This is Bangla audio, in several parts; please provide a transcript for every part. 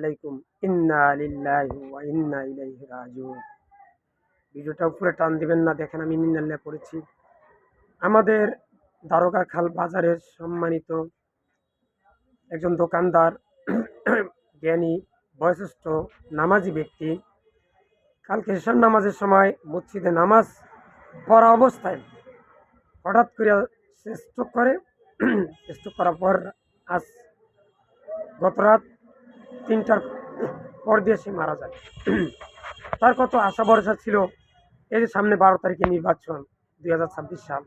আলাইকুম ইন্না লিল্লাহি ওয়া ইন্না ইলাইহি রাজিউন। ভিডিওটা উপরে টান দিবেন না, দেখেন আমি ইন্নাল্লাহ পড়েছি। আমাদের দারোগাখাল বাজারের সম্মানিত একজন দোকানদার, জ্ঞানী, বয়োজ্যেষ্ঠ, নামাজি ব্যক্তি কালকে এশার নামাজের সময় মসজিদে নামাজ পড়া অবস্থায় হঠাৎ করে সে স্ট্রোক করে। স্ট্রোক করার পর আজ গত রাত 3টার পর দিয়ে সে মারা যায়। তার কত আশা ভরসা ছিল, এই যে সামনে 12 তারিখে নির্বাচন 2026 সাল,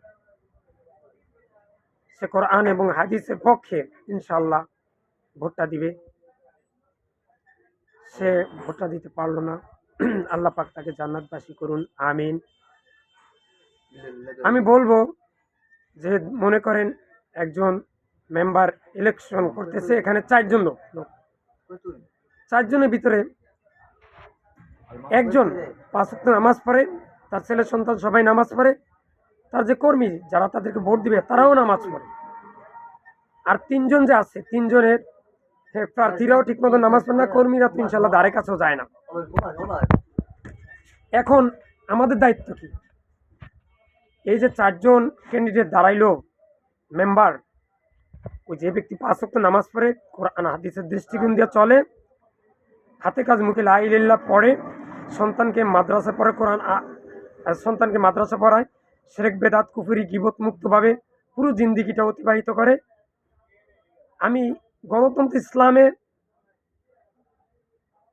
সে কোরআন এবং হাদিসের পক্ষে ইনশাআল্লাহ ভোটটা দিবে। সে ভোটটা দিতে পারলো না। আল্লাহ পাক তাকে জান্নাতবাসী করুন, আমিন। আমি বলবো যে মনে করেন একজন মেম্বার ইলেকশন করতেছে, এখানে 4 জন লোক, 4 জনের ভিতরে একজন 5 ওয়াক্ত নামাজ পড়ে, তার ছেলে সন্তান সবাই নামাজ পড়ে, তার যে কর্মী যারা তাদেরকে ভোট দিবে তারাও নামাজ পড়ে। আর 3 জন যে আছে, 3 জনের প্রার্থীরাও ঠিক মতো নামাজ পড়ে না, কর্মীরা তো ইনশাল্লাহ ধারে কাছেও যায় না। এখন আমাদের দায়িত্ব কি? এই যে 4 জন ক্যান্ডিডেট দাঁড়াইলো মেম্বার, ওই যে ব্যক্তি 5 ওয়াক্ত নামাজ পড়ে, কোরআন হাদিসের দৃষ্টিকোণ দিয়ে চলে, হাতে কাজ মুখে লা ইলাহা ইল্লাল্লাহ পড়ে, সন্তানকে মাদ্রাসা পড়ে, সন্তানকে মাদ্রাসা পড়ায়, শিরক বেদাত কুফরি গীবত মুক্তভাবে পুরো জিন্দিগিটা অতিবাহিত করে। আমি গণতন্ত্র ইসলামে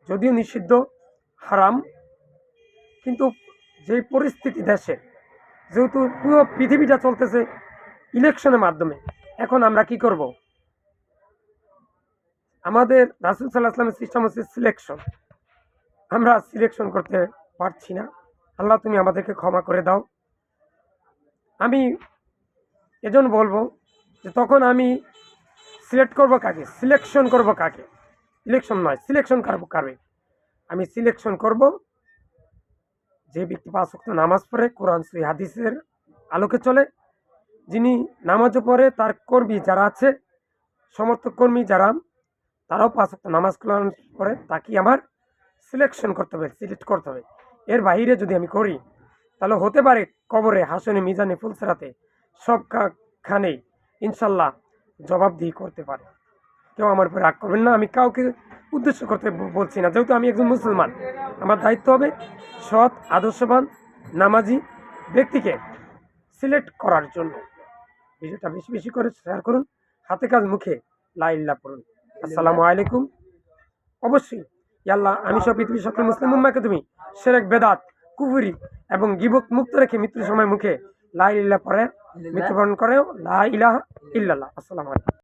যদিও নিষিদ্ধ, হারাম, কিন্তু যে পরিস্থিতি দেশে, যেহেতু পুরো পৃথিবীটা চলতেছে ইলেকশনের মাধ্যমে, এখন আমরা কি করব? আমাদের রাসূল সাল্লাল্লাহু আলাইহি ওয়াসাল্লামের সিস্টেম হচ্ছে সিলেকশন। আমরা সিলেকশন করতে পারছি না। আল্লাহ তুমি আমাদেরকে ক্ষমা করে দাও। আমি এজন্য বলবো যে তখন আমি সিলেক্ট করব কাকে, সিলেকশন করব কাকে, ইলেকশন নয়, সিলেকশন করব কারে। আমি সিলেকশন করব যে ব্যক্তি 5 ওয়াক্ত নামাজ পড়ে, কোরআন সহিহ হাদিসের আলোকে চলে, যিনি নামাজও পড়ে, তার কর্মী যারা আছে, সমর্থক কর্মী যারা, তারাও 5 ওয়াক্ত নামাজ কোরআন পড়ে, তাকে আমার সিলেকশন করতে হবে, সিলেক্ট করতে হবে। এর বাইরে যদি আমি করি তাহলে হতে পারে কবরে, হাসনে, মিজানে, ফুলসেরাতে সবখানেই ইনশাল্লাহ জবাবদিহি করতে পারে। কেউ আমার উপরে রাগ করবেন না, আমি কাউকে উদ্দেশ্য করতে বলছি না। যেহেতু আমি একজন মুসলমান, আমার দায়িত্ব হবে সৎ, আদর্শবান, নামাজি ব্যক্তিকে সিলেক্ট করার জন্য। ভিডিওটা বেশি বেশি করে শেয়ার করুন, হাতে কাজ মুখে লা ইলাহা পড়ুন। আসসালামু আলাইকুম। অবশ্যই আল্লাহ আমি সব পৃথিবীর সকল মুসলিম উম্মাহকে তুমি শিরক বেদাত কুফরি এবং গীবত মুক্ত রেখে মৃত্যুর সময় মুখে লা ইলাহা পড়ে মৃত্যুবরণ করে, লা ইলাহা ইল্লাল্লাহ। আসসালামু আলাইকুম।